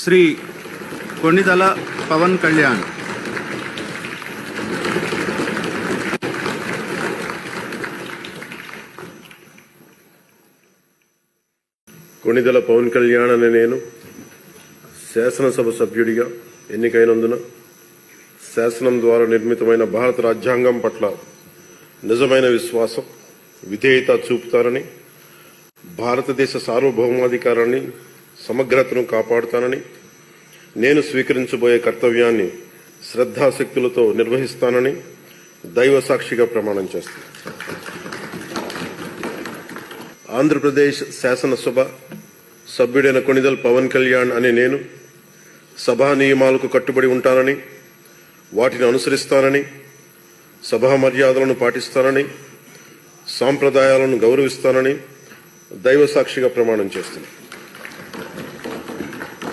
శ్రీ కొణిదల పవన్ కళ్యాణ్. కొణిదల పవన్ కళ్యాణ్ అనే నేను శాసనసభ సభ్యుడిగా ఎన్నికైనందున శాసనం ద్వారా నిర్మితమైన భారత రాజ్యాంగం పట్ల నిజమైన విశ్వాసం, విధేయత చూపుతానని, భారతదేశ సార్వభౌమాధికారాన్ని, సమగ్రతను కాపాడుతానని, నేను స్వీకరించబోయే కర్తవ్యాన్ని శ్రద్ధాశక్తులతో నిర్వహిస్తానని దైవ సాక్షిగా ప్రమాణం చేస్తాను. ఆంధ్రప్రదేశ్ శాసనసభ సభ్యుడైన కొణిదల్ పవన్ కళ్యాణ్ అనే నేను సభా నియమాలకు కట్టుబడి ఉంటానని, వాటిని అనుసరిస్తానని, సభా మర్యాదలను పాటిస్తానని, సాంప్రదాయాలను గౌరవిస్తానని దైవ సాక్షిగా ప్రమాణం చేస్తున్నాను.